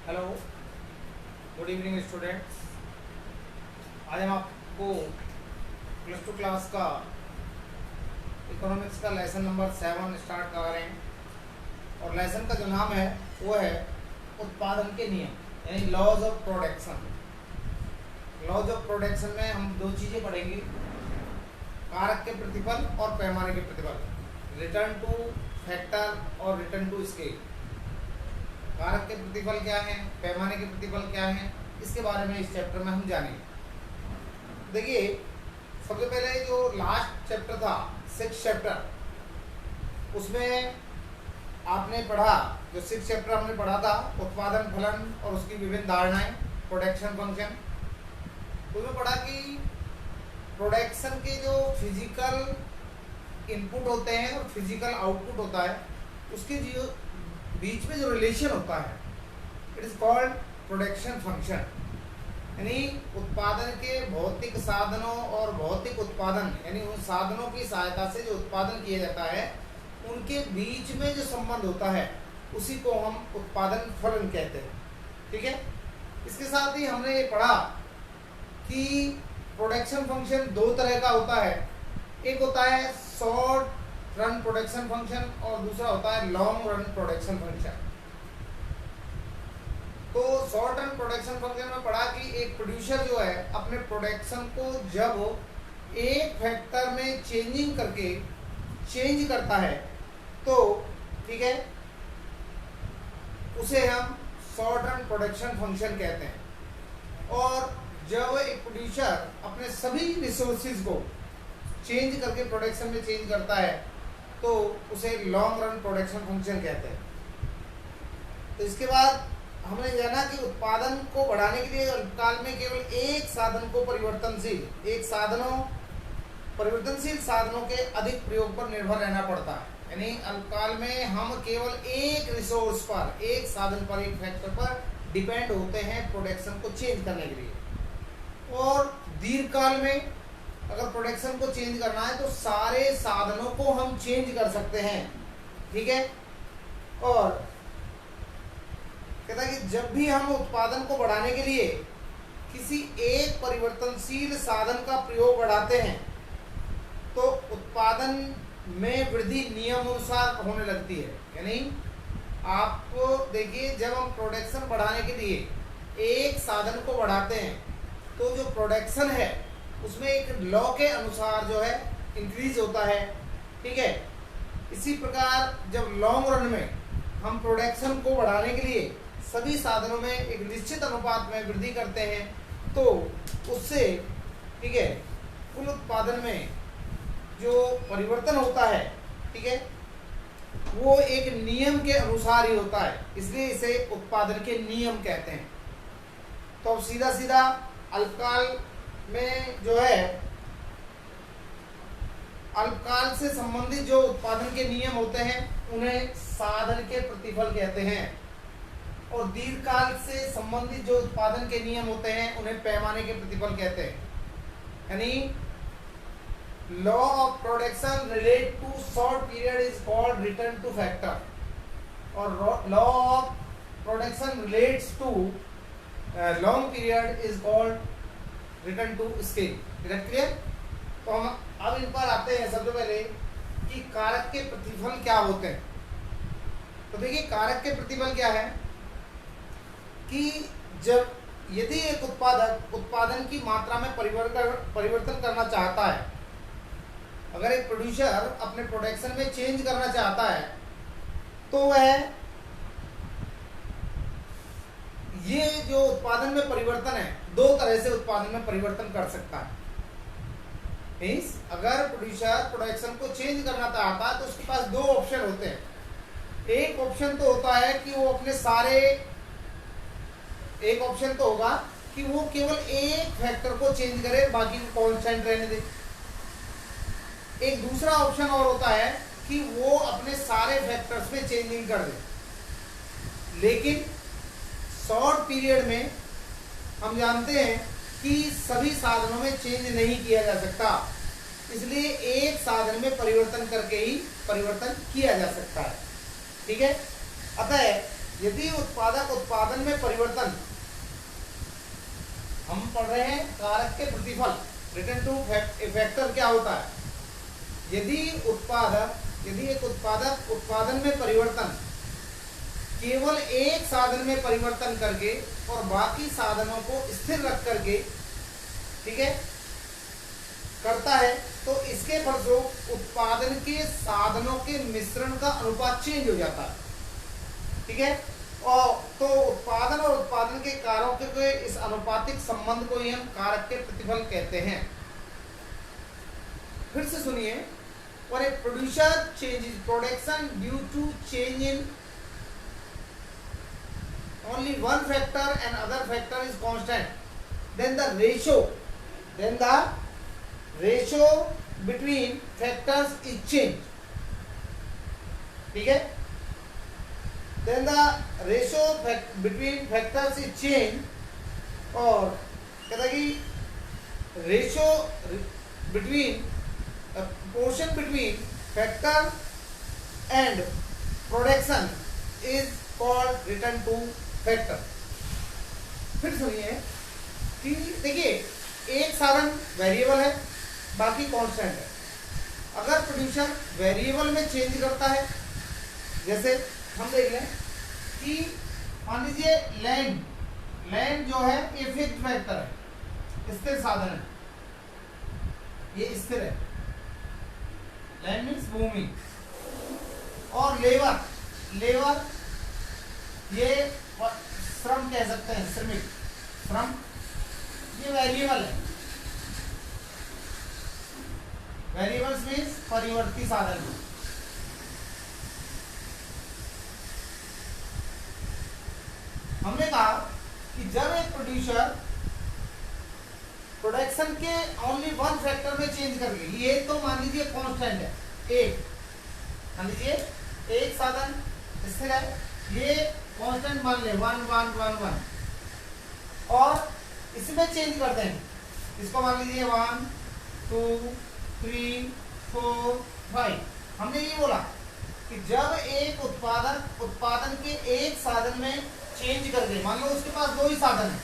Hello, good evening students. आज हम आपको प्लस टू क्लास का इकोनॉमिक्स का लेसन नंबर 7 स्टार्ट कर रहे हैं और लेसन का जो नाम है वो है उत्पादन के नियम यानी laws of production. Laws of production में हम दो चीज़ें पढ़ेंगे, कारक के प्रतिफल और पैमाने के प्रतिफल, रिटर्न टू फैक्टर और रिटर्न टू स्केल। कारक के प्रतिफल क्या है, पैमाने के प्रतिफल क्या है, इसके बारे में इस चैप्टर में हम जानेंगे। देखिए, सबसे पहले जो लास्ट चैप्टर था 6 चैप्टर, उसमें आपने पढ़ा, जो 6 चैप्टर हमने पढ़ा था उत्पादन फलन और उसकी विभिन्न धारणाएं, प्रोडक्शन फंक्शन। उसमें पढ़ा कि प्रोडक्शन के जो फिजिकल इनपुट होते हैं और फिजिकल आउटपुट होता है, उसके जो बीच में जो रिलेशन होता है, it is called production function. यानी उत्पादन के भौतिक साधनों और भौतिक उत्पादन यानी उन साधनों की सहायता से जो उत्पादन किया जाता है, उनके बीच में जो संबंध होता है उसी को हम उत्पादन फलन कहते हैं। ठीक है, इसके साथ ही हमने ये पढ़ा कि प्रोडक्शन फंक्शन दो तरह का होता है। एक होता है शॉर्ट रन प्रोडक्शन फंक्शन और दूसरा होता है लॉन्ग रन प्रोडक्शन फंक्शन। तो शॉर्ट रन प्रोडक्शन फंक्शन में पढ़ा कि एक प्रोड्यूसर जो है अपने प्रोडक्शन को जब एक फैक्टर में चेंजिंग करके चेंज करता है तो ठीक है, उसे हम शॉर्ट रन प्रोडक्शन फंक्शन कहते हैं। और जब एक प्रोड्यूसर अपने सभी रिसोर्सेज को चेंज करके प्रोडक्शन में चेंज करता है तो उसे लॉन्ग रन प्रोडक्शन फंक्शन कहते हैं। तो इसके बाद हमने जाना कि उत्पादन को बढ़ाने के लिए अल्पकाल में केवल एक साधन को परिवर्तनशील साधनों के अधिक प्रयोग पर निर्भर रहना पड़ता है। यानी अल्पकाल में हम केवल एक रिसोर्स पर, एक साधन पर, एक फैक्टर पर डिपेंड होते हैं प्रोडक्शन को चेंज करने के लिए। और दीर्घकाल में अगर प्रोडक्शन को चेंज करना है तो सारे साधनों को हम चेंज कर सकते हैं। ठीक है, और कहता है कि जब भी हम उत्पादन को बढ़ाने के लिए किसी एक परिवर्तनशील साधन का प्रयोग बढ़ाते हैं तो उत्पादन में वृद्धि नियमानुसार होने लगती है। यानी आपको देखिए, जब हम प्रोडक्शन बढ़ाने के लिए एक साधन को बढ़ाते हैं तो जो प्रोडक्शन है उसमें एक लॉ के अनुसार जो है इंक्रीज होता है। ठीक है, इसी प्रकार जब लॉन्ग रन में हम प्रोडक्शन को बढ़ाने के लिए सभी साधनों में एक निश्चित अनुपात में वृद्धि करते हैं तो उससे ठीक है कुल उत्पादन में जो परिवर्तन होता है, ठीक है, वो एक नियम के अनुसार ही होता है, इसलिए इसे उत्पादन के नियम कहते हैं। तो अब सीधा सीधा अल्पकाल में जो है अल्पकाल से संबंधित जो उत्पादन के नियम होते हैं उन्हें साधन के प्रतिफल कहते हैं और दीर्घकाल से संबंधित जो उत्पादन के नियम होते हैं उन्हें पैमाने के प्रतिफल कहते हैं। यानी law of production relate to short period is called return to factor और law of production relates to long period is called return to scale. Clear? तो हम अब इन पर आते हैं। सबसे पहले कि कारक के प्रतिफल क्या होते हैं। तो देखिए, कारक के प्रतिफल क्या है कि जब यदि एक उत्पादक उत्पादन की मात्रा में परिवर्तन करना चाहता है, अगर एक प्रोड्यूसर अपने प्रोडक्शन में चेंज करना चाहता है तो वह ये जो उत्पादन में परिवर्तन है, दो तरह से उत्पादन में परिवर्तन कर सकता है। मींस अगर प्रोड्यूसर प्रोडक्शन को चेंज करना चाहता है तो उसके पास दो ऑप्शन होते हैं। एक ऑप्शन तो होता है कि वो अपने सारे, एक ऑप्शन तो होगा कि वो केवल एक फैक्टर को चेंज करे, बाकी को कांस्टेंट रहने दे। एक दूसरा ऑप्शन और होता है कि वो अपने सारे फैक्टर्स में चेंजिंग कर दे। लेकिन शॉर्ट पीरियड में हम जानते हैं कि सभी साधनों में चेंज नहीं किया जा सकता, इसलिए एक साधन में परिवर्तन करके ही परिवर्तन किया जा सकता है। ठीक है, अतः यदि उत्पादक उत्पादन में परिवर्तन, हम पढ़ रहे हैं कारक के प्रतिफल, रिटर्न टू फैक्टर क्या होता है, यदि एक उत्पादक उत्पादन में परिवर्तन केवल एक साधन में परिवर्तन करके और बाकी साधनों को स्थिर रख करके, ठीक है, करता है, तो इसके फलस्वरूप उत्पादन के साधनों के मिश्रण का अनुपात चेंज हो जाता है, ठीक है। और तो उत्पादन और उत्पादन के कारकों के इस अनुपातिक संबंध को ही हम कारक के प्रतिफल कहते हैं। फिर से सुनिए, और a producer changes production due to change in only one factor and other factor is constant, then the ratio between factors is changed, ठीक है, then the ratio between factors is changed, और कहता है कि ratio between proportion between factor and production is called return to factor. फिर सुनिए कि देखिए, एक साधन वेरिएबल है, बाकी कांस्टेंट है। अगर प्रोड्यूसर वेरिएबल में चेंज करता है, जैसे हम देख लें कि मान लीजिए लैंड जो है ये फिक्स्ड फैक्टर है, स्थिर साधन है, ये स्थिर है, लैंड मीन्स भूमि, और लेबर ये श्रम कह सकते हैं, श्रमिक, श्रम, ये वेरिएबल है। वेरिएबल्स मीन्स परिवर्ती साधन। हमने कहा कि जब एक प्रोड्यूसर प्रोडक्शन के ओनली वन फैक्टर में चेंज करके, ये तो मान लीजिए कांस्टेंट है, एक मान लीजिए एक साधन स्थिर है, ये कांस्टेंट मान ले 1 1 1 1, और इसमें चेंज करते हैं, इसको मान लीजिए 1 2 3 4 5। हमने ये बोला कि जब एक उत्पादन के एक साधन में चेंज करके, मान लो उसके पास दो ही साधन है,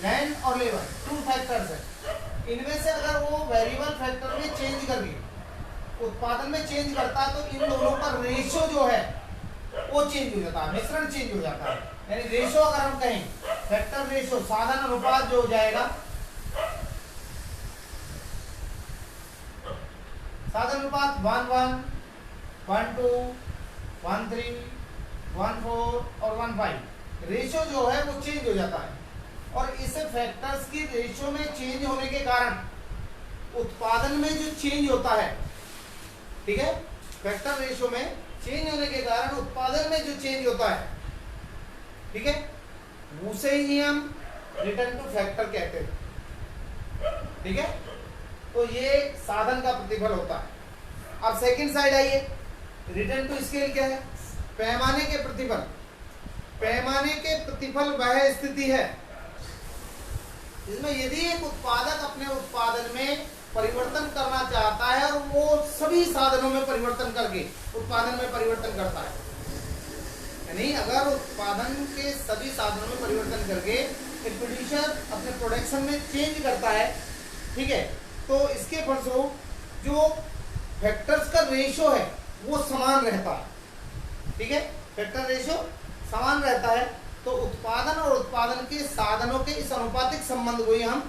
लैंड और लेबर, 2 फैक्टर्स है, इनमें से अगर वो वेरिएबल फैक्टर में चेंज करके उत्पादन में चेंज करता है, तो इन दोनों का रेशियो जो है वो चेंज हो जाता है, मिश्रण चेंज हो जाता है। यानी रेशो अगर हम कहें, फैक्टर रेशो, साधन अनुपात जो हो जाएगा, साधन अनुपात 1 1 1 2 1 3 1 4 और 1 5, रेशो जो है वो चेंज हो जाता है। और इस फैक्टर्स की रेशो में चेंज होने के कारण उत्पादन में जो चेंज होता है, ठीक है, फैक्टर रेशो में चेंज होने के कारण उत्पादन में जो चेंज होता है, ठीक है, उसे ही हम रिटर्न टू फैक्टर कहते हैं, ठीक है। तो ये साधन का प्रतिफल होता है। अब सेकंड साइड आइए, रिटर्न टू स्केल क्या है, पैमाने के प्रतिफल। पैमाने के प्रतिफल वह स्थिति है जिसमें यदि एक उत्पादक अपने उत्पादन में परिवर्तन करना चाहता है और वो सभी साधनों में परिवर्तन करके उत्पादन में परिवर्तन करता है, यानी अगर उत्पादन के सभी साधनों में परिवर्तन करके एक प्रोड्यूसर अपने प्रोडक्शन में चेंज करता है, ठीक है, तो इसके फलस्वरूप जो फैक्टर्स का रेशो है वो समान रहता है, ठीक है, फैक्टर रेशो समान रहता है। तो उत्पादन और उत्पादन के साधनों के इस अनुपातिक संबंध को ही हम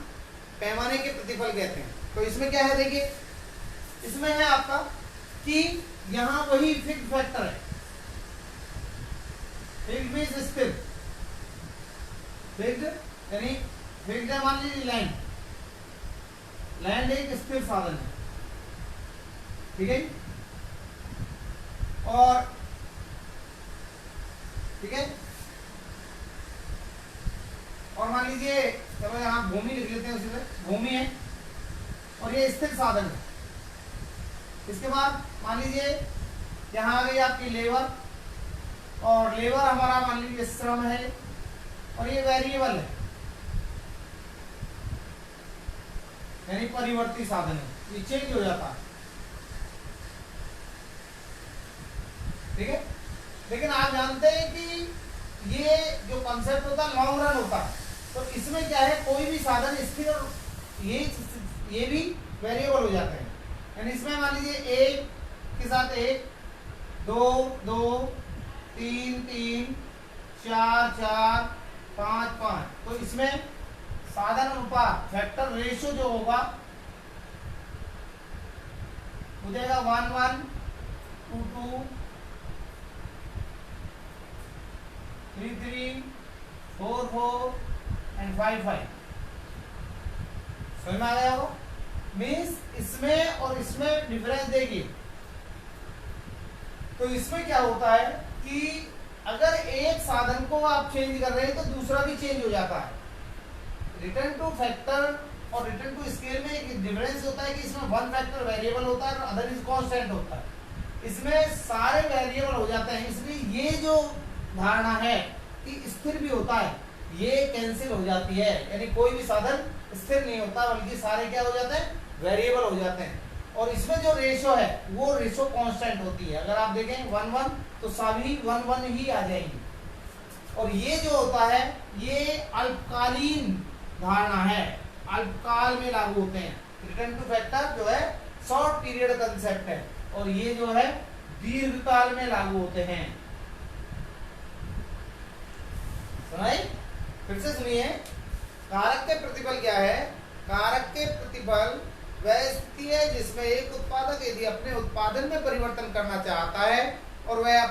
पैमाने के प्रतिफल कहते हैं। तो इसमें क्या है, देखिए इसमें है आपका कि यहां वही फिक्स्ड फैक्टर है, फिक्स्ड मींस स्थिर, फिक्स्ड यानी फिक्स्ड है, मान लीजिए लैंड एक स्थिर साधन है, ठीक है, और ठीक है, और मान लीजिए चलो यहाँ भूमि लिख लेते हैं, उसी में भूमि है और ये स्थिर साधन है। इसके बाद मान लीजिए यहाँ आ गई आपकी लेबर, और लेबर हमारा मान लीजिए श्रम है, और ये वेरिएबल है यानी परिवर्ती साधन है, ये चेंज हो जाता है, ठीक है। लेकिन आप जानते हैं कि ये जो कंसेप्ट होता है लॉन्ग रन होता है। तो इसमें क्या है, कोई भी साधन स्थिर और ये भी वेरिएबल हो जाते हैं। यानी इसमें मान लीजिए एक के साथ एक, दो दो, तीन तीन, चार चार, पाँच पाँच, तो इसमें साधन अनुपात फैक्टर रेशियो जो होगा हो जाएगा 1 1, 2 2, 3 3, 4 4 एंड 5 5। समझ में आ गया हो? मीन्स इसमें और इसमें डिफरेंस देखिए। तो इसमें क्या होता है कि अगर एक साधन को आप चेंज कर रहे हैं तो दूसरा भी चेंज हो जाता है। रिटर्न टू फैक्टर और रिटर्न टू स्केल में एक डिफरेंस होता है कि इसमें वन फैक्टर वेरिएबल होता है और अदर इज कांस्टेंट होता है। इसमें सारे वेरिएबल हो जाते हैं, इसलिए ये जो धारणा है कि स्थिर भी होता है ये कैंसिल हो जाती है। यानी कोई भी साधन स्थिर नहीं होता बल्कि सारे क्या हो जाते हैं, वेरिएबल हो जाते हैं। और इसमें जो रेशो है वो रेशो कांस्टेंट होती है। अगर आप देखें 1 1 तो सभी 1 1 ही आ जाएंगी। और ये जो होता है ये अल्पकालीन धारणा है, अल्पकाल में लागू होते हैं। रिटर्न टू फैक्टर जो है शॉर्ट पीरियड कंसेप्ट है और ये जो है दीर्घकाल में लागू होते हैं। सुनाई? फिर से सुनिए। कारक के प्रतिफल क्या है? कारक के प्रतिफल वह स्थिति है जिसमें एक उत्पादक यदि अपने उत्पादन में परिवर्तन करना चाहता है और वह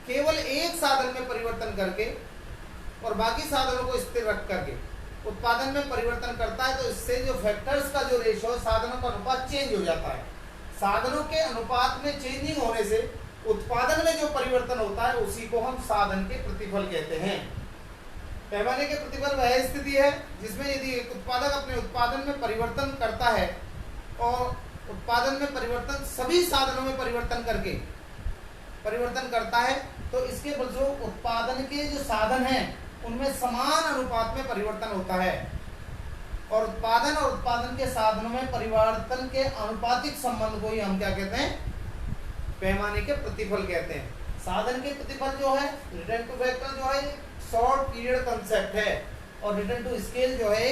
केवल एक साधन में परिवर्तन करके और बाकी साधनों को स्थिर रख करके उत्पादन में परिवर्तन करता है, तो इससे जो फैक्टर्स का जो रेशो साधनों का अनुपात चेंज हो जाता है। साधनों के अनुपात में चेंजिंग होने से उत्पादन में जो परिवर्तन होता है उसी को हम साधन के प्रतिफल कहते हैं। पैमाने के प्रतिफल वह स्थिति है जिसमें यदि एक उत्पादक अपने उत्पादन में परिवर्तन करता है और उत्पादन में परिवर्तन सभी साधनों में परिवर्तन करके परिवर्तन करता है, तो इसके फलस्वरूप उत्पादन के जो साधन हैं उनमें समान अनुपात में परिवर्तन होता है। और उत्पादन और उत्पादन के साधनों में परिवर्तन के अनुपातिक संबंध को ही हम क्या कहते हैं, पैमाने के प्रतिफल कहते हैं। साधन के प्रतिफल जो है रिटर्न टू फैक्टर जो है शॉर्ट पीरियड कंसेप्ट है और रिटर्न टू स्केल जो है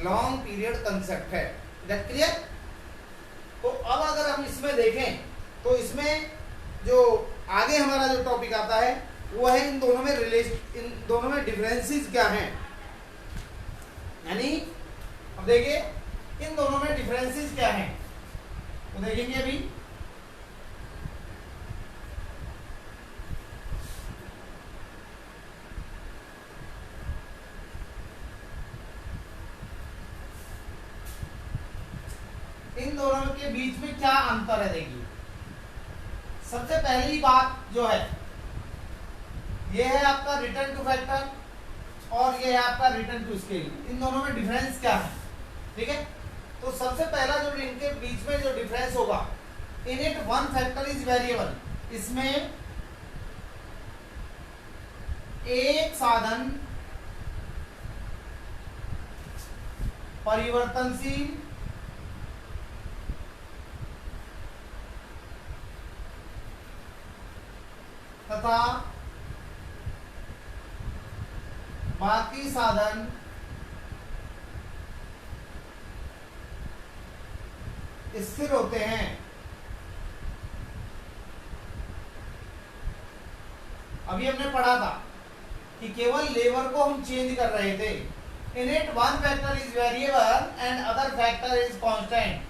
लॉन्ग पीरियड कंसेप्ट है। That clear? तो अब अगर हम इसमें देखें तो इसमें जो आगे हमारा जो टॉपिक आता है वो है इन दोनों में डिफरेंसेस क्या हैं। यानी अब देखिए इन दोनों में डिफरेंसेस क्या हैं तो देखेंगे अभी। इन दोनों के बीच में क्या अंतर है देखिए। सबसे पहली बात जो है ये है आपका रिटर्न टू फैक्टर और ये है आपका रिटर्न टू स्केल। इन दोनों में डिफरेंस क्या है? ठीक है, तो सबसे पहला जो इनके बीच में जो डिफरेंस होगा, in it one factor is variable. इसमें एक साधन परिवर्तनशील तथा बाकी साधन स्थिर होते हैं। अभी हमने पढ़ा था कि केवल लेबर को हम चेंज कर रहे थे। In it one factor is variable and other factor is constant.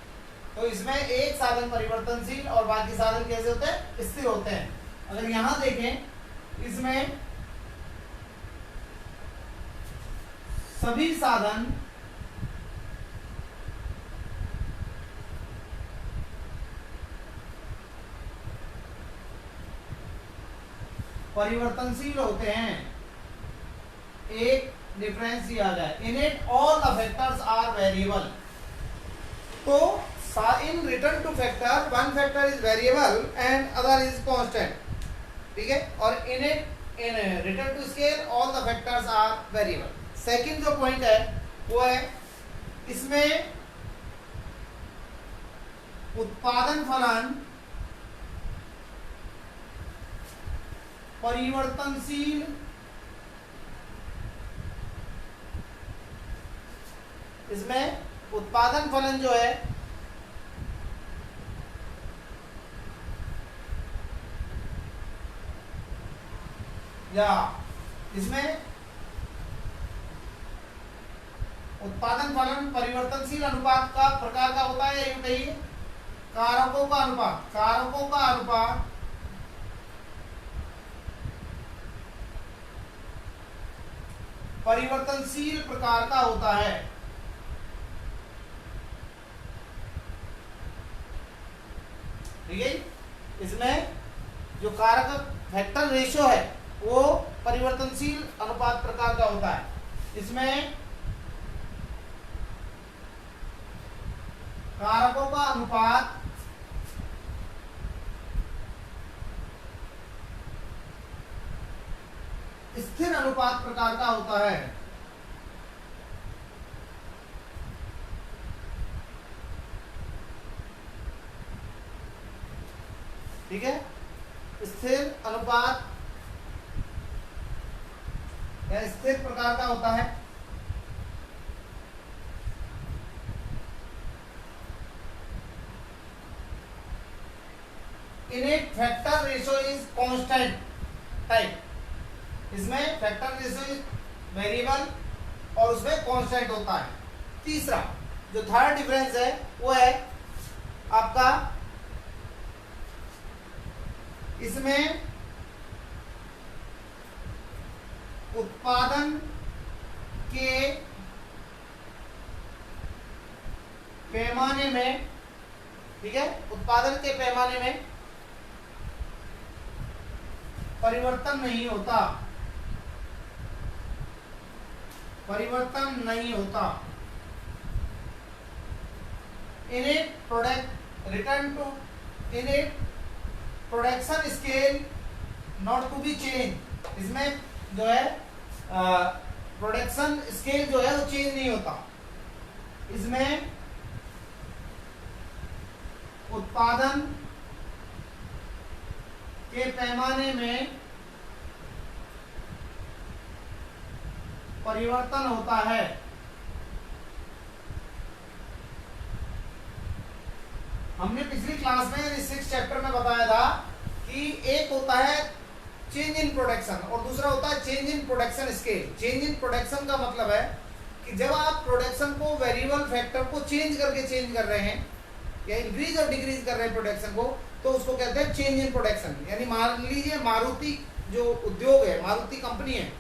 तो इसमें एक साधन परिवर्तनशील और बाकी साधन कैसे होते हैं, स्थिर होते हैं। अगर यहां देखें इसमें सभी साधन परिवर्तनशील होते हैं। एक डिफरेंस ही आ जाए, in it all the factors are variable. तो in return to factor one factor is variable and other is constant. ठीक है, और in return to scale all the factors are variable. Second जो पॉइंट है वो है इसमें उत्पादन फलन परिवर्तनशील इसमें उत्पादन फलन जो है या इसमें उत्पादन फलन परिवर्तनशील अनुपात का प्रकार का होता है, यूं कहिए कारकों का अनुपात, कारकों का अनुपात परिवर्तनशील प्रकार का होता है। ठीक है, इसमें जो कारक फैक्टर रेशियो है वो परिवर्तनशील अनुपात प्रकार का होता है। इसमें कारकों का अनुपात स्थिर अनुपात प्रकार का होता है। ठीक है, स्थिर अनुपात या स्थिर प्रकार का होता है। Init factor ratio is constant type, इसमें फैक्टर रेशियो वेरिएबल और उसमें कांस्टेंट होता है। तीसरा जो थर्ड डिफरेंस है वो है आपका इसमें उत्पादन के पैमाने में, ठीक है, उत्पादन के पैमाने में परिवर्तन नहीं होता, परिवर्तन नहीं होता। In it product return to in it production scale not to be change, इसमें जो है प्रोडक्शन स्केल जो है वो चेंज नहीं होता। इसमें उत्पादन के पैमाने में परिवर्तन होता है। हमने पिछली क्लास में इस 6 चैप्टर में बताया था कि एक होता है चेंज इन प्रोडक्शन और दूसरा होता है change in production scale. Change in production का मतलब है कि जब आप प्रोडक्शन को वेरिएबल फैक्टर को चेंज कर रहे हैं या इंक्रीज और डिक्रीज कर रहे हैं प्रोडक्शन को, तो उसको कहते हैं चेंज इन प्रोडक्शन। यानी मान लीजिए मारुति जो उद्योग है, मारुति कंपनी है,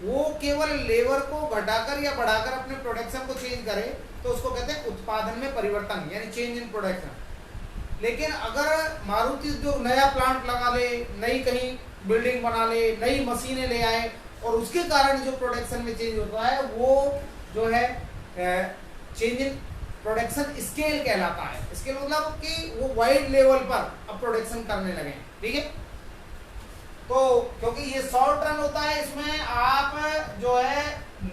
वो केवल लेबर को घटाकर या बढ़ाकर अपने प्रोडक्शन को चेंज करे तो उसको कहते हैं उत्पादन में परिवर्तन, यानी चेंज इन प्रोडक्शन। लेकिन अगर मारुति उद्योग नया प्लांट लगा ले, नई कहीं बिल्डिंग बना ले, नई मशीनें ले आए और उसके कारण जो प्रोडक्शन में चेंज होता है वो जो है चेंज इन प्रोडक्शन स्केल कहलाता है। स्केल मतलब कि वो वाइड लेवल पर अब प्रोडक्शन करने लगे। ठीक है, तो क्योंकि ये शॉर्ट रन होता है, इसमें आप जो है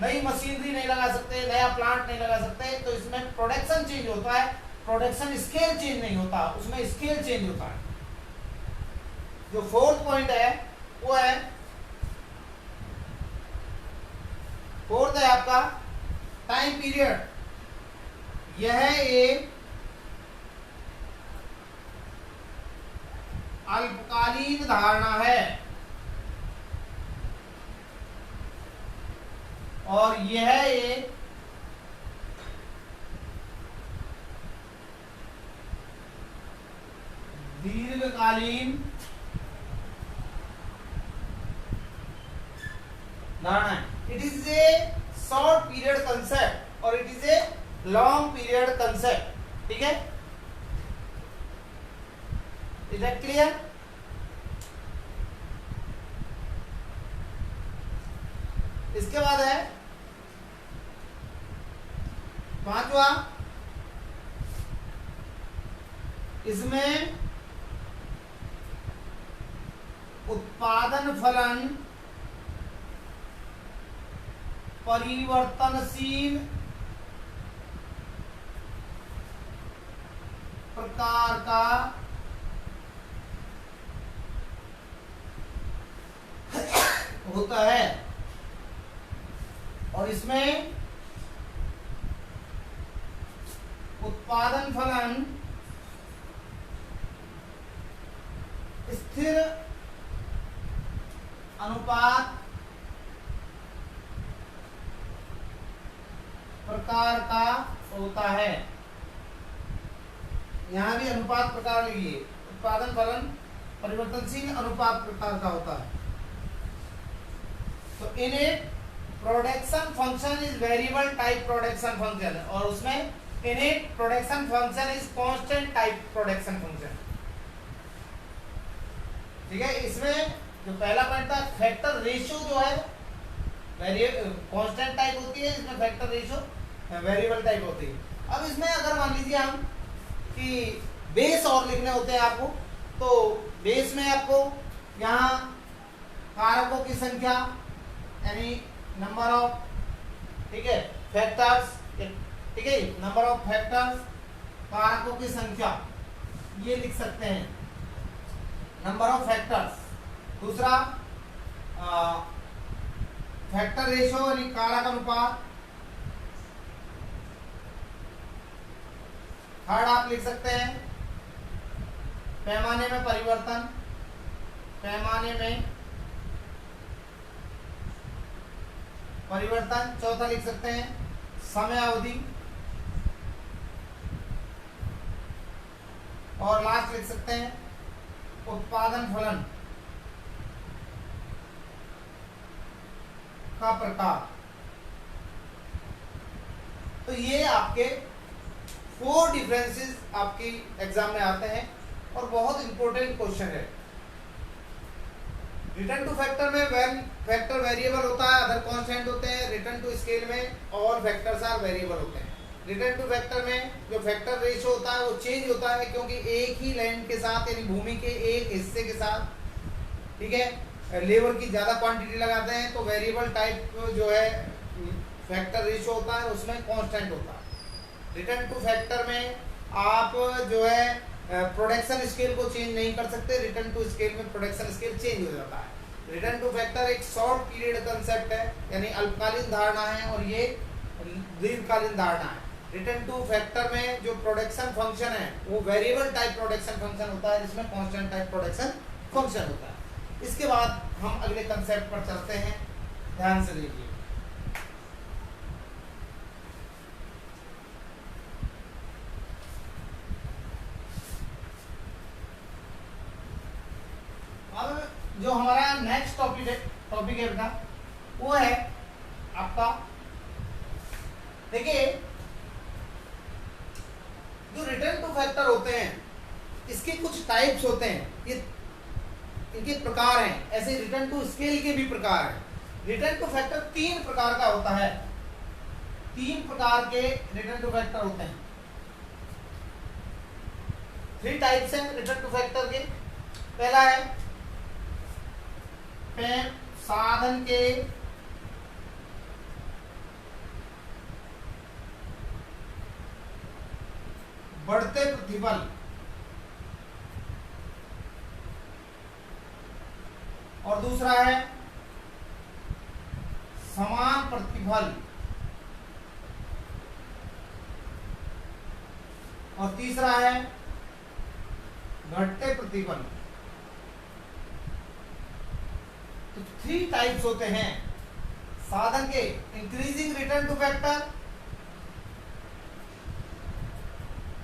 नई मशीनरी नहीं लगा सकते, नया प्लांट नहीं लगा सकते, तो इसमें प्रोडक्शन चेंज होता है, प्रोडक्शन स्केल चेंज नहीं होता, उसमें स्केल चेंज होता है। जो फोर्थ पॉइंट है वो है, फोर्थ है आपका टाइम पीरियड। यह एक अल्पकालीन धारणा है और यह एक दीर्घकालीन धारणा है। It is a short period concept और it is a long period concept. ठीक है, इज दैट क्लियर? इसके बाद है पांचवा, इसमें उत्पादन फलन परिवर्तनशील प्रकार का होता है और इसमें उत्पादन फलन स्थिर अनुपात प्रकार का होता है। यहां भी अनुपात प्रकार लिखिए, उत्पादन फलन परिवर्तनशील अनुपात प्रकार का होता है। तो in a production function is variable type production function, और उसमें in a production function is constant type production function. ठीक है, इसमें जो पहला पॉइंट था फैक्टर रेशियो जो है कांस्टेंट टाइप होती है, इसमें फैक्टर रेशियो वेरिएबल टाइप होती है। अब इसमें अगर मान लीजिए हम कि बेस और लिखने होते हैं आपको, तो बेस में आपको यहाँ कारकों की संख्या यानी नंबर ऑफ, ठीक है, फैक्टर्स, ठीक है, नंबर ऑफ फैक्टर्स, कारकों की संख्या ये लिख सकते हैं, नंबर ऑफ फैक्टर्स। दूसरा फैक्टर रेशियो यानी कारक अनुपात। थर्ड आप लिख सकते हैं पैमाने में परिवर्तन, पैमाने में परिवर्तन। चौथा लिख सकते हैं समय अवधि, और लास्ट लिख सकते हैं उत्पादन फलन का प्रकार। तो ये आपके 4 डिफरेंसेस आपकी एग्जाम में आते हैं और बहुत इंपॉर्टेंट क्वेश्चन है। रिटर्न टू फैक्टर में व्हेन फैक्टर वेरिएबल होता है, अदर कांस्टेंट होते हैं। रिटर्न टू स्केल में ऑल फैक्टर्स आर वेरिएबल होते हैं। रिटर्न टू फैक्टर में जो फैक्टर रेशियो होता है वो चेंज होता है, क्योंकि एक ही लैंड के साथ यानी भूमि के एक हिस्से के साथ, ठीक है, लेबर की ज्यादा क्वांटिटी लगाते हैं तो वेरिएबल टाइप जो है फैक्टर रेशियो होता है, उसमें कांस्टेंट होता है। रिटर्न टू फैक्टर में आप जो है प्रोडक्शन स्केल को चेंज नहीं कर सकते, रिटर्न टू स्केल में प्रोडक्शन स्केल चेंज हो जाता है। रिटर्न टू फैक्टर एक शॉर्ट पीरियड कंसेप्ट है, यानी अल्पकालीन धारणा है, और ये दीर्घकालीन धारणा है। रिटर्न टू फैक्टर में जो प्रोडक्शन फंक्शन है वो वेरिएबल टाइप प्रोडक्शन फंक्शन होता है, जिसमें कांस्टेंट टाइप प्रोडक्शन फंक्शन होता है। इसके बाद हम अगले कंसेप्ट पर चलते हैं, ध्यान से देखिए। अब जो हमारा नेक्स्ट टॉपिक है बेटा, वो है आपका, देखिए जो रिटर्न टू फैक्टर होते हैं इसके कुछ टाइप्स होते हैं, ये इनके प्रकार हैं। ऐसे रिटर्न टू स्केल के भी प्रकार हैं। रिटर्न टू फैक्टर 3 प्रकार का होता है, 3 प्रकार के रिटर्न टू फैक्टर होते हैं। 3 टाइप्स हैं रिटर्न टू फैक्टर के। पहला है साधन के बढ़ते प्रतिफल, और दूसरा है समान प्रतिफल, और तीसरा है घटते प्रतिफल। तो 3 टाइप्स होते हैं साधन के। Increasing return to factor,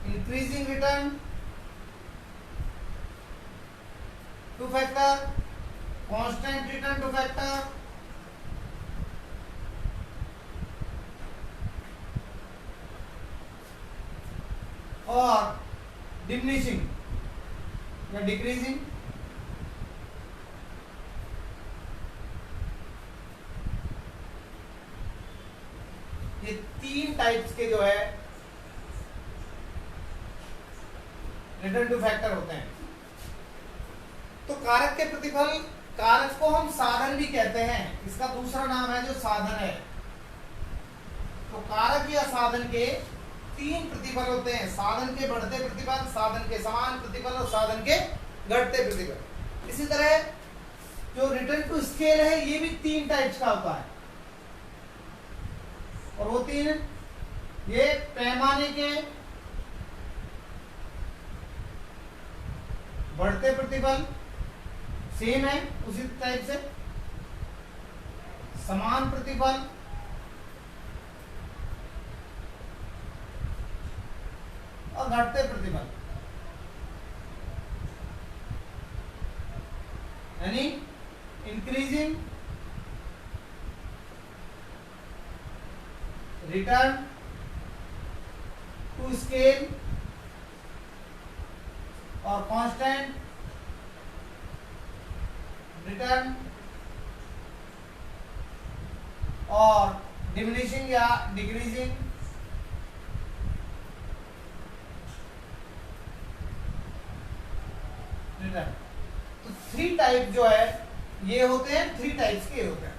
increasing return to factor, constant return to factor, और डिमिनिशिंग या डिक्रीजिंग। ये 3 टाइप्स के जो है रिटर्न टू फैक्टर होते हैं। तो कारक के प्रतिफल, कारक को हम साधन भी कहते हैं, इसका दूसरा नाम है जो साधन है। तो कारक या साधन के 3 प्रतिफल होते हैं, साधन के बढ़ते प्रतिफल, साधन के समान प्रतिफल और साधन के घटते प्रतिफल। इसी तरह जो रिटर्न टू स्केल है ये भी 3 टाइप्स का होता है, और वो 3 ये पैमाने के बढ़ते प्रतिबल सेम है उसी टाइप से, समान प्रतिबल और घटते प्रतिबल, यानी इंक्रीजिंग रिटर्न टू स्केल और कांस्टेंट रिटर्न और डिमिनिशिंग या डिक्रीजिंग रिटर्न। तो 3 टाइप जो है ये होते हैं, 3 टाइप्स के होते हैं,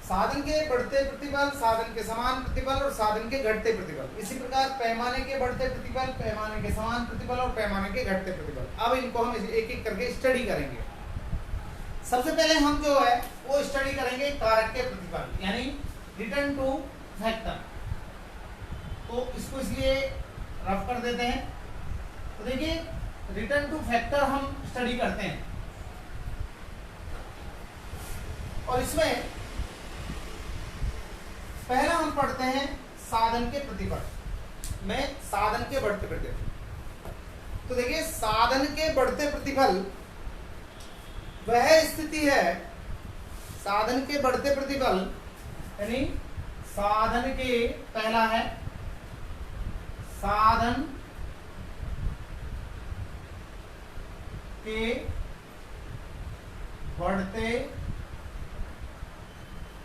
साधन के बढ़ते प्रतिबल, साधन के समान प्रतिबल और साधन के घटते प्रतिबल। इसी प्रकार पैमाने के बढ़ते प्रतिबल, पैमाने के समान प्रतिबल और पैमाने के घटते प्रतिबल। अब इनको हम एक एक करके स्टडी करेंगे। सबसे पहले हम जो है वो स्टडी करेंगे कारक के प्रतिबल, यानी रिटर्न टू फैक्टर। तो इसको इसलिए रफ कर देते हैं। तो देखिए रिटर्न टू फैक्टर हम स्टडी करते हैं, और इसमें पहला हम पढ़ते हैं साधन के प्रतिबल में साधन के बढ़ते प्रतिबल। तो देखिए साधन के बढ़ते प्रतिबल वह स्थिति है, साधन के बढ़ते प्रतिबल यानी साधन के, पहला है साधन के बढ़ते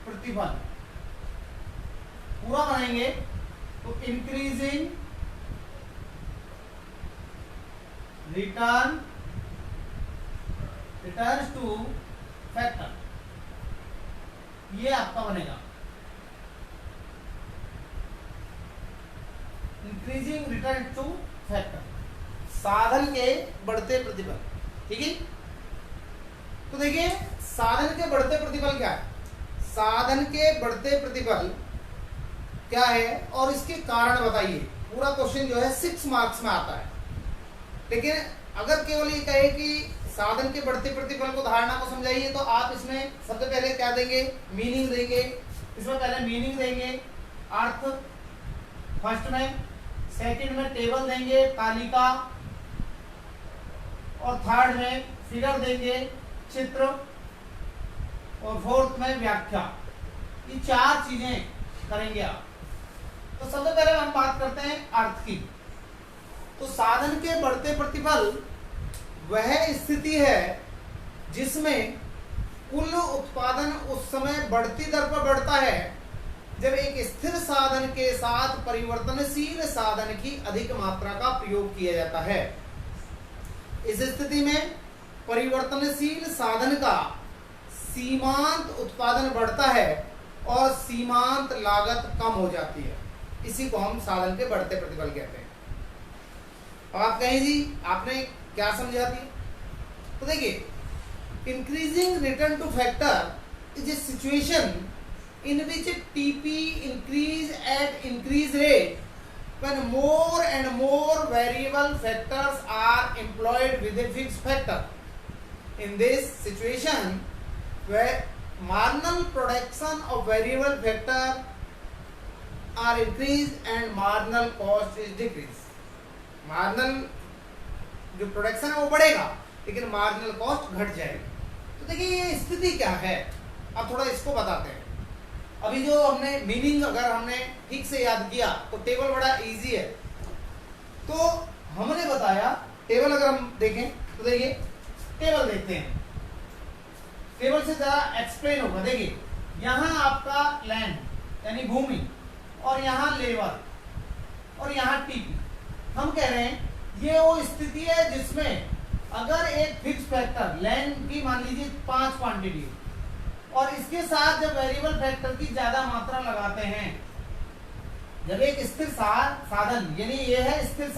प्रतिबल, पूरा बनाएंगे तो इंक्रीजिंग रिटर्न्स टू फैक्टर, ये आपका बनेगा इंक्रीजिंग रिटर्न टू फैक्टर, साधन के बढ़ते प्रतिबल। ठीक है, तो देखिए साधन के बढ़ते प्रतिबल क्या है, साधन के बढ़ते प्रतिबल क्या है और इसके कारण बताइए। पूरा क्वेश्चन जो है 6 मार्क्स में आता है, लेकिन अगर केवल ये कहे कि साधन के बढ़ते प्रतिबल को, धारणा को समझाइए, तो आप इसमें सबसे पहले क्या देंगे, मीनिंग देंगे। इसमें पहले मीनिंग देंगे, अर्थ फर्स्ट में, सेकंड में टेबल देंगे, तालिका, और थर्ड में फिगर देंगे, चित्र, और फोर्थ में व्याख्या। ये 4 चीजें करेंगे आप। तो सबसे पहले हम बात करते हैं अर्थ की। तो साधन के बढ़ते प्रतिबल वह स्थिति है जिसमें कुल उत्पादन उस समय बढ़ती दर पर बढ़ता है जब एक स्थिर साधन के साथ परिवर्तनशील साधन की अधिक मात्रा का प्रयोग किया जाता है। इस स्थिति में परिवर्तनशील साधन का सीमांत उत्पादन बढ़ता है और सीमांत लागत कम हो जाती है। इसी को हम साधन के बढ़ते प्रतिबल कहते हैं। अब आप कहें जी आपने क्या समझा दी, तो देखिए increasing return to factor is a situation in which TP increase at increase rate when more and more variable factors are employed with a fixed factor. In this situation, where marginal production of variable factor are increased and marginal cost is decreased. Marginal जो production है वो बढ़ेगा लेकिन marginal cost घट जाएगी। तो देखिए ये स्थिति क्या है, अब थोड़ा इसको बताते हैं। अभी जो हमने मीनिंग अगर हमने ठीक से याद किया तो टेबल बड़ा इजी है। तो हमने बताया टेबल अगर हम देखें तो देखिए टेबल देखते हैं, टेबल से जरा एक्सप्लेन होगा। देखिए यहाँ आपका लैंड यानी भूमि और यहाँ लेबर और यहाँ टीपी। हम कह रहे हैं ये वो स्थिति है जिसमें अगर एक फिक्स फैक्टर लैंड की मान लीजिए 5 क्वांटिटी और इसके साथ जब वेरिएबल फैक्टर की ज्यादा मात्रा लगाते हैं, जब एक स्थिर साधन यानी ये है स्थिर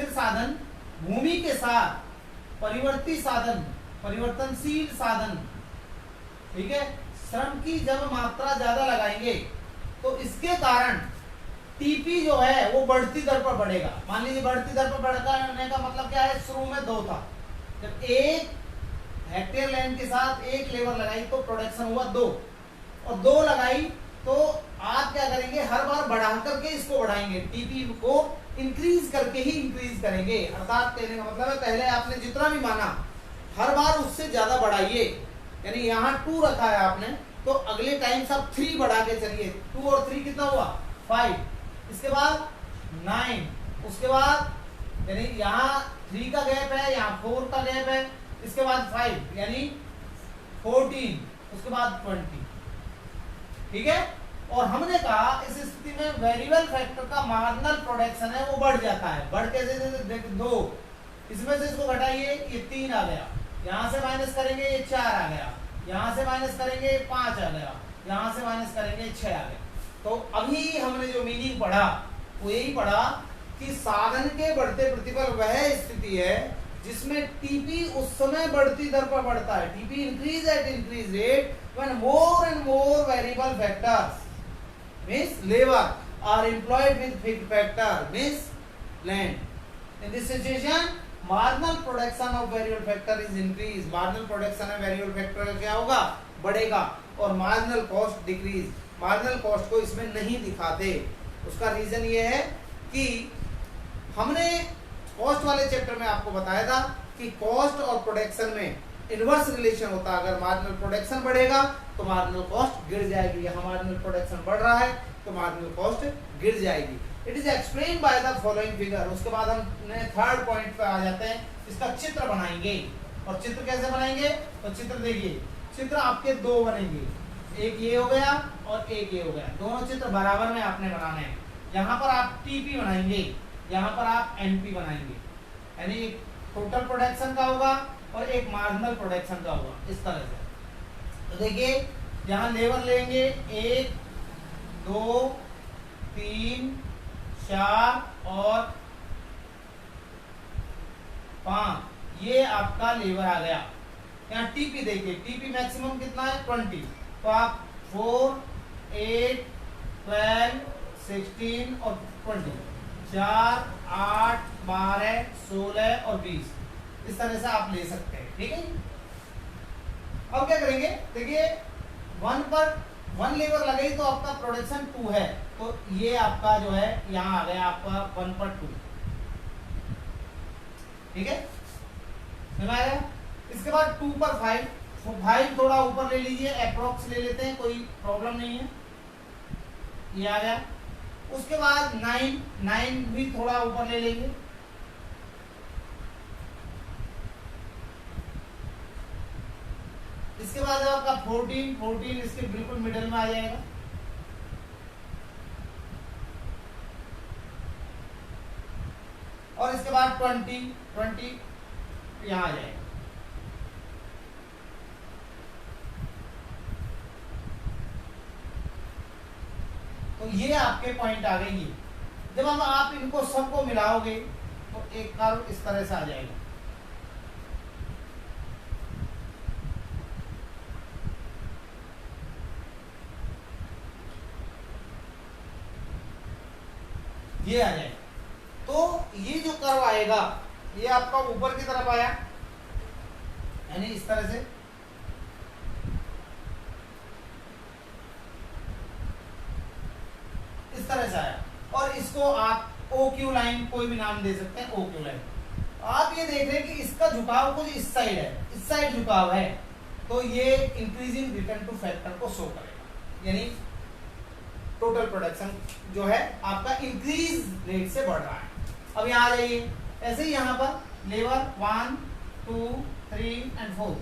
साधन भूमि के साथ परिवर्ती साधन परिवर्तनशील साधन, ठीक है, श्रम की जब मात्रा ज्यादा लगाएंगे तो इसके कारण टीपी जो है वो बढ़ती दर पर बढ़ेगा। मान लीजिए बढ़ती दर पर बढ़ने का मतलब क्या है, शुरू में 2 था, जब 1 हेक्टेयर लैंड के साथ 1 लेबर लगाई तो प्रोडक्शन हुआ 2, और 2 लगाई तो आप क्या करेंगे, हर बार बढ़ा करके इसको बढ़ाएंगे, टीपी को इंक्रीज करके ही इंक्रीज करेंगे। अर्थात कहने का मतलब है पहले आपने जितना भी माना हर बार उससे ज्यादा बढ़ाइए, यानी यहाँ 2 रखा है आपने तो अगले टाइम से आप 3 बढ़ा के चलिए। 2 और 3 कितना हुआ, 5, इसके बाद 9, उसके बाद यानी यहाँ 3 का गैप है, यहाँ 4 का गैप है, इसके बाद 5 यानी 14, उसके बाद 20, ठीक है। और हमने कहा इस स्थिति में वेरिएबल फैक्टर का मार्जिनल प्रोडक्शन है वो बढ़ जाता है। बढ़ कैसे, देखो 2, इसमें से इसको घटाइए, ये 3 आ गया, यहाँ से माइनस करेंगे ये 4 आ गया, यहाँ से माइनस करेंगे 5 आ गया, यहाँ से माइनस करेंगे 6 आ गया। तो अभी हमने जो मीनिंग पढ़ा वो यही पढ़ा कि साधन के बढ़ते प्रतिबल वह स्थिति है जिसमें टीपी उस समय बढ़ती दर पर बढ़ता है। TP increase at increase rate when more and more variable factors means labour are employed with fixed factor means land. In this situation marginal production of variable factor is increase. Marginal production of variable factor क्या होगा, बढ़ेगा, और marginal cost decrease. Marginal cost को इसमें नहीं दिखाते, उसका reason ये है कि हमने कॉस्ट वाले चैप्टर में आपको बताया था कि कॉस्ट और प्रोडक्शन में इनवर्स रिलेशन होता है। अगर मार्जिनल प्रोडक्शन बढ़ेगा तो मार्जिनल कॉस्ट गिर जाएगी, यहाँ मार्जिनल प्रोडक्शन बढ़ रहा है तो मार्जिनल कॉस्ट गिर जाएगी। It is explain by the following figure. उसके बाद हम 3rd पॉइंट पे आ जाते हैं, इसका चित्र बनाएंगे। और चित्र कैसे बनाएंगे, तो चित्र देखिए, चित्र आपके 2 बनेंगे, एक ये हो गया और एक ये हो गया, दोनों चित्र बराबर में आपने बनाने हैं। यहाँ पर आप टीपी बनाएंगे, यहाँ पर आप एनपी बनाएंगे, यानी एक टोटल प्रोडक्शन का होगा और एक मार्जिनल प्रोडक्शन का होगा, इस तरह से। तो देखिए यहाँ लेबर लेंगे 1 2 3 4 और 5, ये आपका लेबर आ गया। यहाँ टीपी देखिए, टीपी मैक्सिमम कितना है 20, तो आप 4 8 12 16 और 20, 4 8 12 16 और 20, इस तरह से आप ले सकते हैं, ठीक है। अब क्या करेंगे, देखिए 1 लेबर लगाई तो आपका प्रोडक्शन 2 है, तो ये आपका जो है यहाँ आ गया आपका 1 पर 2, ठीक है, समझ आया। इसके बाद 2 पर 5 थोड़ा ऊपर ले लीजिए, अप्रोक्स ले लेते हैं, कोई प्रॉब्लम नहीं है, ये आ गया। उसके बाद 9 भी थोड़ा ऊपर ले लेंगे, इसके बाद आपका 14 इसके बिल्कुल मिडिल में आ जाएगा, और इसके बाद 20 यहाँ आ जाएगा। तो ये आपके पॉइंट आ गए। ये जब हम आप इनको सबको मिलाओगे तो एक कर्व इस तरह से आ जाएगा। ये आ जाएगा, तो ये जो कर्व आएगा ये आपका ऊपर की तरफ आया, यानी इस तरह से, इस तरह से आया, और इसको आप OQ लाइन कोई भी नाम दे सकते हैं, OQ लाइन। आप ये देख रहे हैं कि इसका झुकाव कुछ इस साइड है, इस साइड झुकाव है, तो ये इंक्रीजिंग रिटर्न टू फैक्टर को शो करेगा, यानी टोटल प्रोडक्शन जो है आपका इंक्रीज रेट से बढ़ रहा है। अब यहाँ आ जाइए, ऐसे ही यहाँ पर लेबर 1 2 3 एंड 4,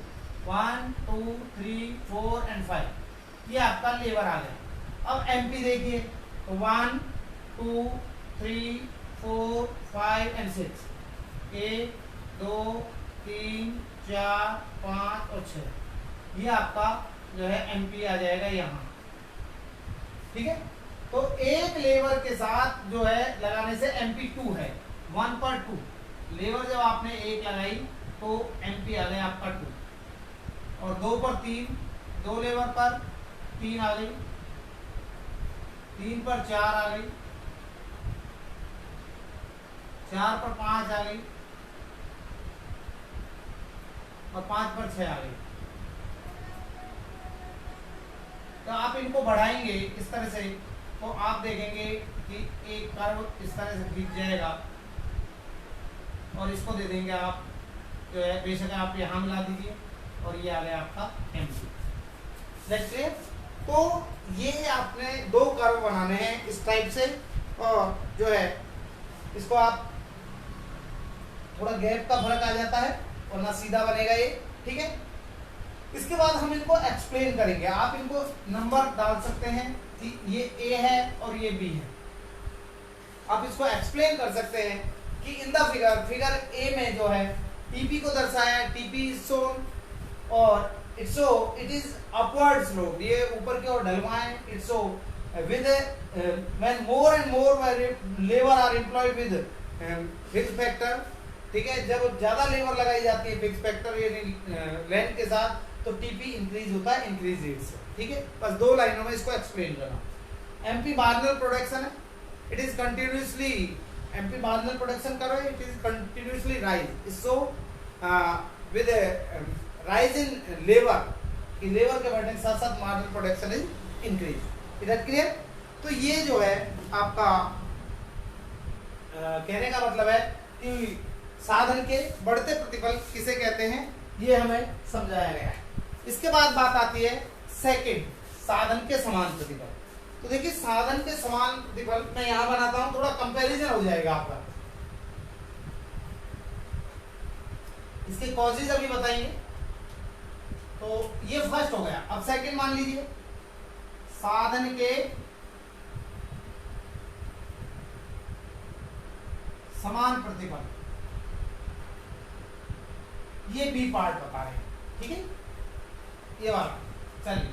1 2 3 4 एंड 5, ये आपका लेबर आ गया। अब एमपी देखिए, तो 1 2 3 4 5 एंड 6, 1 2 3 4 5 और 6, ये आपका जो है एमपी आ जाएगा यहाँ, ठीक है। तो एक लेबर के साथ जो है लगाने से एमपी 2 है, 1 पर 2 लेबर जब आपने एक लगाई तो एमपी आ गया आपका 2, और 2 पर 3, 2 लेबर पर 3 आ गई, 3 पर 4 आ गई, 4 पर 5 आ गई और 5 पर 6 आ गई। तो आप इनको बढ़ाएंगे इस तरह से तो आप देखेंगे कि एक कर्व इस तरह से खींच जाएगा और इसको दे देंगे आप जो है, बेशक आप यहाँ मिला दीजिए और ये आ गया आपका MC। देखिए तो ये आपने 2 कर्व बनाने हैं इस टाइप से, और जो है इसको आप थोड़ा गैप का फर्क आ जाता है वरना सीधा बनेगा ये, ठीक है। इसके बाद हम इनको एक्सप्लेन करेंगे, आप इनको नंबर डाल सकते हैं कि ये A है और ये B है। आप इसको एक्सप्लेन कर सकते हैं कि इन द फिगर A में जो है TP को दर्शाया है, TP इज शोन और इट इज अपवर्ड स्लोप, ये ऊपर की ओर ढलवा है। It's so with when more and more labour are employed with fix factor, ठीक है। जब ज्यादा लेबर लगाई जाती है फिक्स फैक्टर लेंथ के साथ तो टीपी इंक्रीज होता है इंक्रीज रेट से, ठीक है। बस 2 लाइनों में इसको एक्सप्लेन करना। एमपी मार्जिनल प्रोडक्शन है, it is continuously, MP marginal production करो, it is continuously rise, so with rise in labour, कि लेबर के बढ़ने के साथ साथ marginal production is increase. Is that clear? तो ये जो है आपका कहने का मतलब है कि साधन के बढ़ते प्रतिफल किसे कहते हैं, ये हमें समझाया गया है। इसके बाद बात आती है सेकंड, साधन के समान प्रतिफल। तो देखिए साधन के समान प्रतिफल मैं यहां बनाता हूं, थोड़ा कंपैरिजन हो जाएगा आपका। इसके कॉजेज अभी बताएंगे। तो ये फर्स्ट हो गया। अब सेकंड मान लीजिए, साधन के समान प्रतिफल, ये बी पार्ट बता रहे हैं, ठीक है, ये वाला। चलिए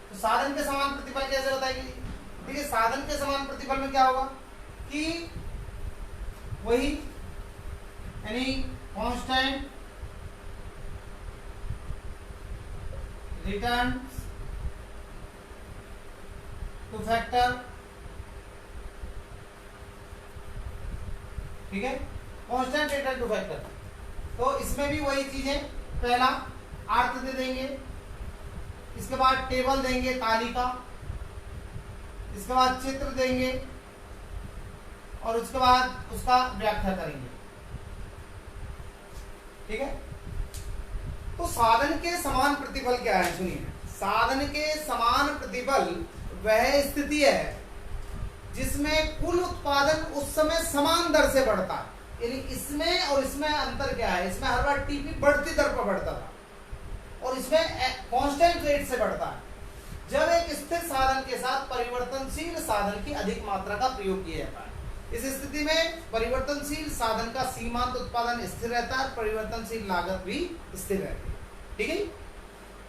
तो साधन के समान प्रतिफल कैसे बताएंगे? देखिए साधन के समान प्रतिफल में क्या होगा कि वही यानी कांस्टेंट रिटर्न टू फैक्टर, ठीक है, कांस्टेंट रिटर्न टू फैक्टर। तो इसमें भी वही चीजें, पहला अर्थ दे देंगे, इसके बाद टेबल देंगे तालिका, इसके बाद चित्र देंगे और उसके बाद उसका व्याख्या करेंगे, ठीक है। तो साधन के समान प्रतिफल क्या है? सुनिए, साधन के समान प्रतिफल वह स्थिति है जिसमें कुल उत्पादन उस समय समान दर से बढ़ता है। यानी इसमें और इसमें अंतर क्या है? इसमें हर बार टीपी बढ़ती दर पर बढ़ता था और इसमें कांस्टेंट रेट से बढ़ता है। जब एक स्थिर साधन के साथ परिवर्तनशील साधन की अधिक मात्रा का प्रयोग किया जाता है, इस स्थिति में परिवर्तनशील साधन का सीमांत उत्पादन स्थिर रहता है, परिवर्तनशील लागत भी स्थिर रहती है, ठीक है।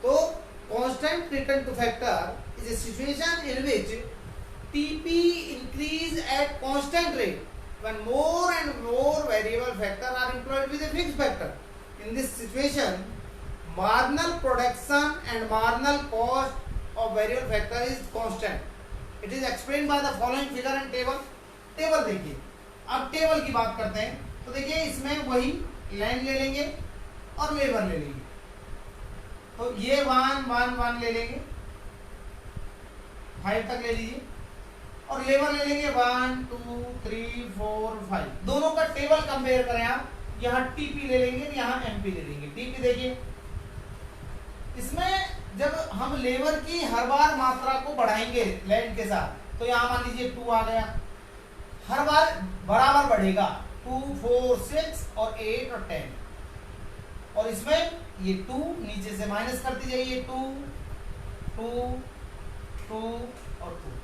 तो constant return to factor is a situation in which TP increase at constant rate when more and more variable factor are employed with a fixed factor. In this situation, marginal production and marginal cost of variable factor is constant. It is explained by the following figure and table. Table देखिए, अब table की बात करते हैं। तो देखिए इसमें वही लैंड ले लेंगे और लेबर ले लेंगे। तो ये 1 1 1 ले लेंगे, 5 तक ले लीजिए और लेबर ले लेंगे 1 2 3 4 5। दोनों का टेबल कंपेयर करें आप, यहाँ टीपी ले लेंगे, यहाँ एमपी ले लेंगे। टीपी देखिए, इसमें जब हम लेबर की हर बार मात्रा को बढ़ाएंगे लैंड के साथ, तो यहाँ मान लीजिए 2 आ गया, हर बार बराबर बढ़ेगा 2 4 6 और 8 और 10। और इसमें ये 2 नीचे से माइनस करती जाइए, 2 2 2 और 2।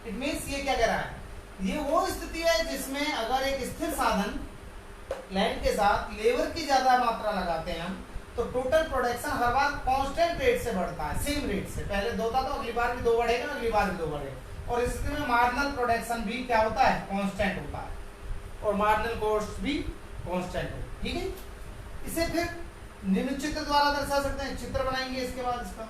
इट मीन्स ये क्या कह रहा है? ये वो स्थिति है जिसमें अगर एक स्थिर साधन लैंड के साथ लेबर की ज्यादा मात्रा लगाते हैं हम, तो टोटल प्रोडक्शन हर बार कांस्टेंट रेट से बढ़ता है, सेम रेट से। पहले 2 था तो अगली बार भी 2 बढ़ेगा, अगली बार भी 2 बढ़ेगा। और इस स्थिति में मार्जिनल प्रोडक्शन भी क्या होता है? कांस्टेंट होता है और मार्जिनल कॉस्ट भी कांस्टेंट होता है, ठीक है। इसे फिर निम्न चित्र द्वारा दर्शा सकते हैं। चित्र बनाएंगे इसके बाद इसका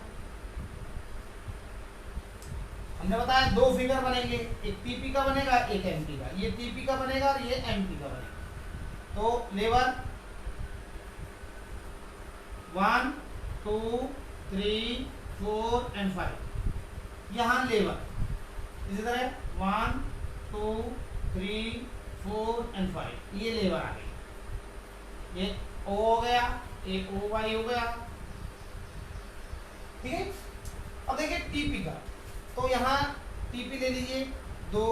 हमने बताया दो फिगर बनेंगे, एक टीपी का बनेगा एक एमपी का। ये टीपी का बनेगा और ये एमपी का बनेगा। तो लेवर 1 2 3 4 एंड 5, यहाँ लेवर इसी तरह 1 2 3 4 एंड 5, ये लेवर आ गई। ये ओ हो गया, एक ओ वाई हो गया, ठीक है। अब देखिए टीपी का, तो यहाँ टीपी ले लीजिए 2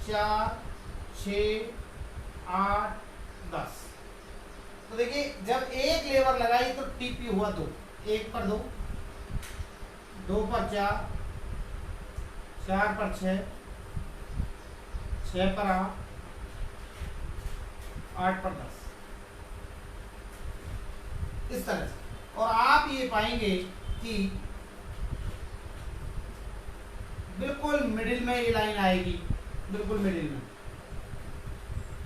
4 6 8 10। तो देखिए जब एक लेवर लगाई तो टीपी हुआ 2, 1 पर 2, 2 पर 4, 4 पर 6, 6 पर 8, 8 पर 10, इस तरह से। और आप ये पाएंगे कि बिल्कुल मिडिल में ये लाइन आएगी, बिल्कुल मिडिल में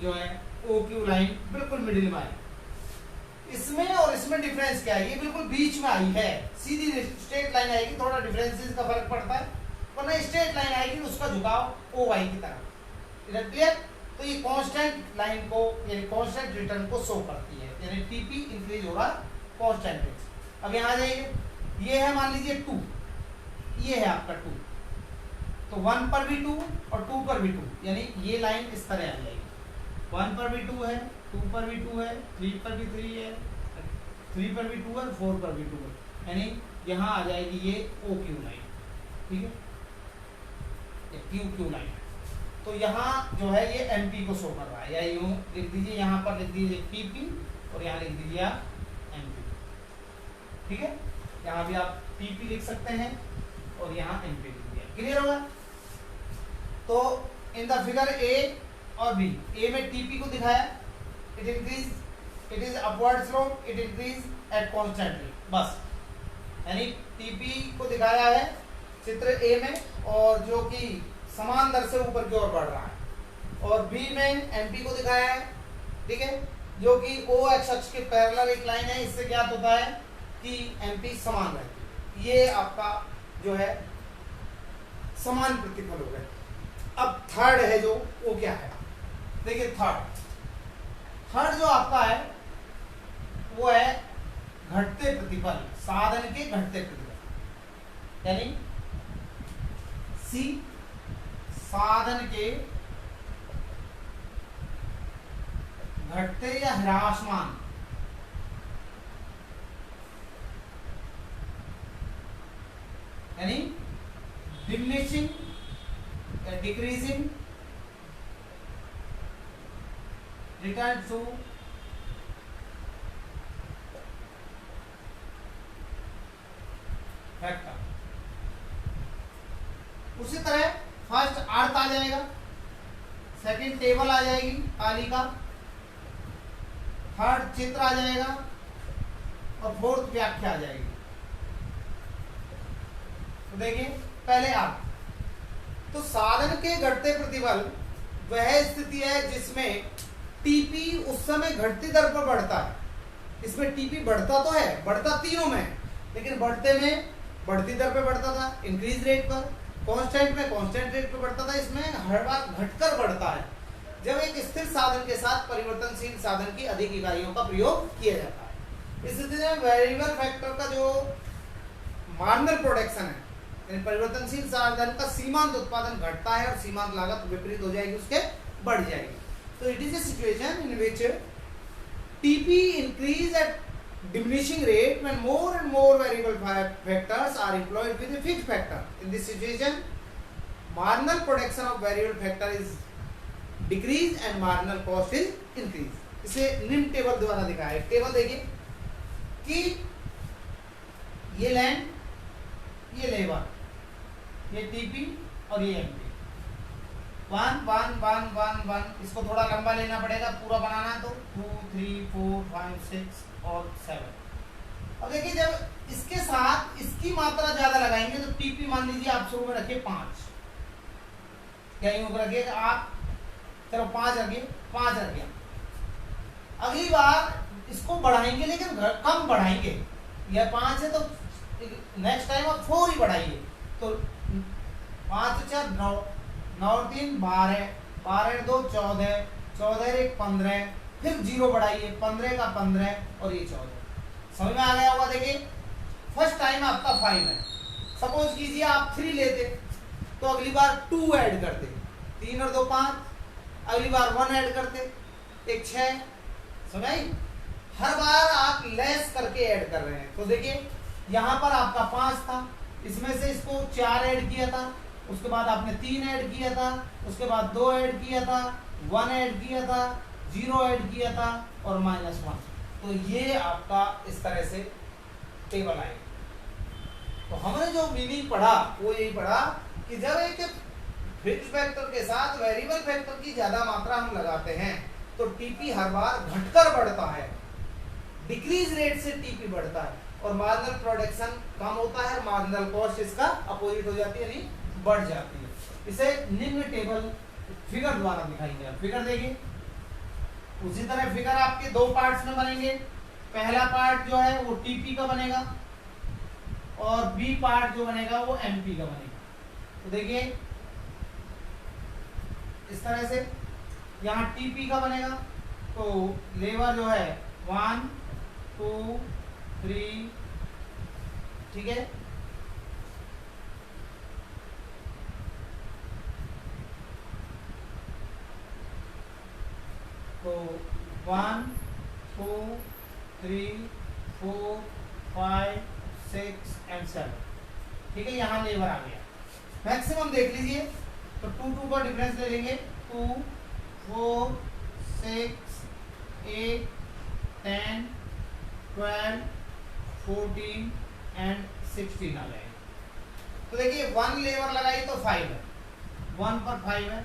जो है ओ क्यू लाइन बिल्कुल मिडिल में आएगी। इसमें और इसमें डिफरेंस क्या है, ये बिल्कुल बीच में आई है, सीधी स्ट्रेट लाइन आएगी, थोड़ा डिफरेंसेस का फर्क पड़ता है, वरना स्ट्रेट लाइन आएगी उसका झुकाव ओ वाई की तरफ। इधर क्लियर। तो ये कांस्टेंट लाइन को यानी कांस्टेंट रिटर्न को शो करती है, यानी टीपी इंक्रीज होगा कांस्टेंट रेट। अब यहाँ जाइए, ये है मान लीजिए 2, ये है आपका 2, तो 1 पर भी 2 और 2 पर भी 2, यानी ये लाइन इस तरह आ जाएगी। 1 पर भी 2 है, 2 पर भी 2 है, 3 पर भी 3 है, 3 पर भी 2 है, 4 पर भी 2 है, यानी यहाँ आ जाएगी ये ओ क्यू लाइन, ठीक है, ये क्यू क्यू लाइन। तो यहाँ जो है ये एमपी को शो कर रहा है, या यूँ लिख दीजिए, यहाँ पर लिख दीजिए टीपी और यहाँ लिख दीजिए आप एमपी, ठीक है। यहाँ भी आप टीपी लिख सकते हैं और यहाँ एमपी लिख दिया, क्लियर होगा। तो इन द फिगर ए और बी, ए में टीपी को दिखाया, it increase, it is upward slope, it increase at constant rate, बस। यानी टीपी को दिखाया है चित्र ए में, और जो कि समान दर से ऊपर की ओर बढ़ रहा है, और बी में एमपी को दिखाया है, ठीक है, जो कि ओ एक्स अक्ष के पैरेलल एक लाइन है। इससे ज्ञात होता है कि एमपी समान रहती है। ये आपका जो है समान प्रतिफल हो गए। अब थर्ड है जो, वो क्या है, देखिए थर्ड जो आपका है वो है घटते प्रतिफल, साधन के घटते प्रतिफल, यानी सी साधन के घटते या ह्रासमान, यानी डिमिनिशिंग या डिक्रीजिंग रिटर्न टू फैक्टर। उसी तरह फर्स्ट अर्थ आ जाएगा, सेकंड टेबल आ जाएगी तालिका, थर्ड चित्र आ जाएगा और फोर्थ व्याख्या आ जाएगी। तो देखिए पहले आप, तो साधन के घटते प्रतिबल वह स्थिति है जिसमें टीपी उस समय घटती दर पर बढ़ता है। इसमें टीपी बढ़ता तो है, बढ़ता तीनों में, लेकिन बढ़ते में बढ़ती दर पे बढ़ता था, इंक्रीज रेट पर, कांस्टेंट में कांस्टेंट रेट पे बढ़ता था। इसमें हर बार घटकर बढ़ता है जब एक स्थिर साधन के साथ परिवर्तनशील साधन की अधिक इकाइयों का प्रयोग किया जाता है। इस स्थिति में वेरिएबल फैक्टर का जो मार्जिनल प्रोडक्शन है, यानी परिवर्तनशील साधन का सीमांत उत्पादन घटता है और सीमांत लागत विपरीत हो जाएगी, उसके बढ़ जाएगी। तो it is A situation in which TP increase eight diminishing rate when more and more variable factors are employed with a fixed factor. In this situation, marginal production of variable factor is decreased and marginal cost is increased. इसे निम्न table द्वारा दिखाया है। Table देखिए कि ये land, ये labour, ये टीपी और ये एमपी, 1 1 1 1 1, इसको थोड़ा लंबा लेना पड़ेगा, पूरा बनाना है तो 2 3 4 5 6 और 7। अब देखिए जब इसके साथ इसकी मात्रा ज्यादा लगाएंगे तो टीपी मान लीजिए आप शुरू में रखिए 5, क्या यूं रखिएगा आप, चलो 5 रखिए, 5 रख गया। अगली बार इसको बढ़ाएंगे लेकिन कम बढ़ाएंगे। यह 5 है तो नेक्स्ट टाइम आप 4 ही बढ़ाइए। तो 5 4 9, 9 3 12, 12 2 14, 14 1 15, फिर 0 बढ़ाइए, 15 का 15 और ये 14। समझ में आ गया होगा। देखिए फर्स्ट टाइम आपका 5 है, सपोज कीजिए आप 3 लेते तो अगली बार 2 ऐड करते, 3 और 2 5, अगली बार 1 ऐड करते, एक 6। समझ, हर बार आप लेस करके ऐड कर रहे हैं। तो देखिए यहाँ पर आपका 5 था, इसमें से इसको 4 ऐड किया था, उसके बाद आपने 3 ऐड किया था, उसके बाद 2 ऐड किया था, 1 ऐड किया था, 0 ऐड किया था और -1। तो ये आपका इस तरह से टेबल आएगा। तो हमने जो मीनिंग पढ़ा वो यही पढ़ा कि जब एक फिक्स्ड फैक्टर के साथ वेरिएबल फैक्टर की ज्यादा मात्रा हम लगाते हैं तो टीपी हर बार घटकर बढ़ता है, डिक्रीज रेट से टीपी बढ़ता है और मार्जिनल प्रोडक्शन कम होता है, मार्जिनल कॉस्ट इसका अपोजिट हो जाती है, यानी बढ़ जाती है। इसे निम्न टेबल फिगर द्वारा दिखाएंगे। फिगर देखिए, उसी तरह फिगर आपके 2 पार्ट्स में बनेंगे। पहला पार्ट जो है वो टीपी का बनेगा और बी पार्ट जो बनेगा वो एमपी का बनेगा। तो देखिए इस तरह से यहाँ टीपी का बनेगा तो लेबर जो है 1 2 3, ठीक है। तो 1 2 3 4 5 6 एंड 7, ठीक है। यहाँ लेबर आ गया। मैक्सिमम देख लीजिए तो 2 2 का डिफरेंस ले लेंगे, 2 4 6 8 10 12 14 एंड 16 आ गए। तो देखिए 1 लेबर लगाई तो 5 है, 1 पर 5 है।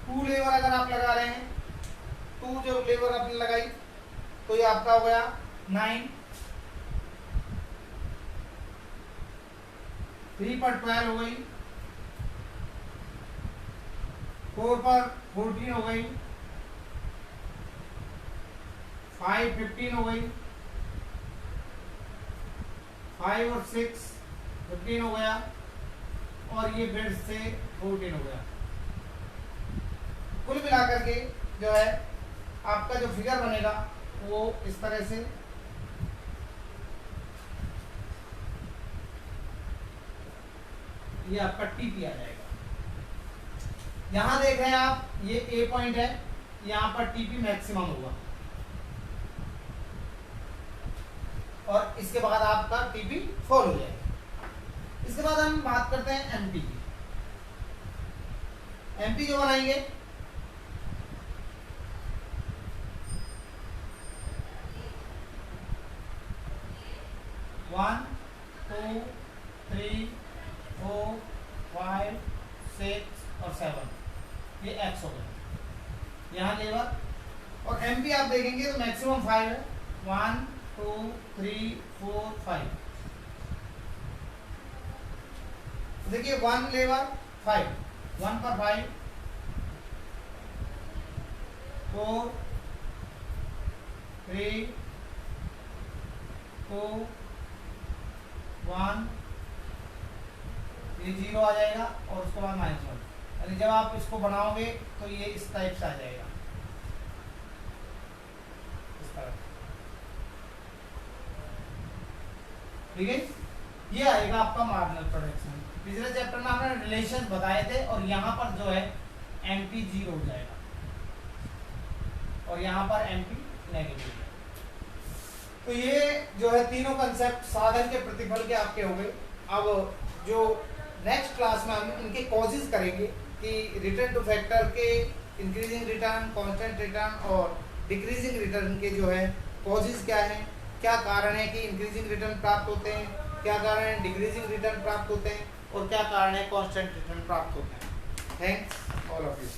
2 लेबर अगर आप लगा रहे हैं, 2 जो लेबर आपने लगाई तो ये आपका हो गया 9, 3 पर 12 हो गई, 4 पर 14 हो गई, 5 15 हो गई, 5 और 6 15 हो गया और ये फिर से 14 हो गया। कुल मिलाकर के जो है आपका जो फिगर बनेगा वो इस तरह से ये आपका टीपी आ जाएगा। यहां देख रहे हैं आप, ये ए पॉइंट है, यहां पर टीपी मैक्सिमम होगा और इसके बाद आपका टीपी फॉल हो जाएगा। इसके बाद हम बात करते हैं एमपी की। एमपी जो बनाएंगे, वन 2 3 4 5 6 और 7, ये एक्स हो गया यहाँ लेबर। और एमपी आप देखेंगे तो मैक्सिमम 5 है, 1 2 3 4 5। देखिए 1 लेबर 5, 1 पर 5 4 3 2 1, ये 0 आ जाएगा और उसके बाद -1। यानी जब आप इसको बनाओगे तो ये इस टाइप से आ जाएगा, इस तरह। ठीक है, ये आएगा आपका मार्जिनल प्रोडक्शन। पिछले चैप्टर में हमने रिलेशन बताए थे और यहाँ पर जो है एमपी 0 हो जाएगा और यहाँ पर एमपी नेगेटिव है। तो ये जो है तीनों कंसेप्ट साधन के प्रतिफल के आपके हो गए। अब जो नेक्स्ट क्लास में हम इनके कॉजेज करेंगे कि रिटर्न टू फैक्टर के इंक्रीजिंग रिटर्न, कांस्टेंट रिटर्न और डिक्रीजिंग रिटर्न के जो है कॉजेज क्या हैं, क्या कारण है कि इंक्रीजिंग रिटर्न प्राप्त होते हैं, क्या कारण है डिक्रीजिंग रिटर्न प्राप्त होते हैं और क्या कारण है कांस्टेंट रिटर्न प्राप्त होते हैं। Thanks all of you.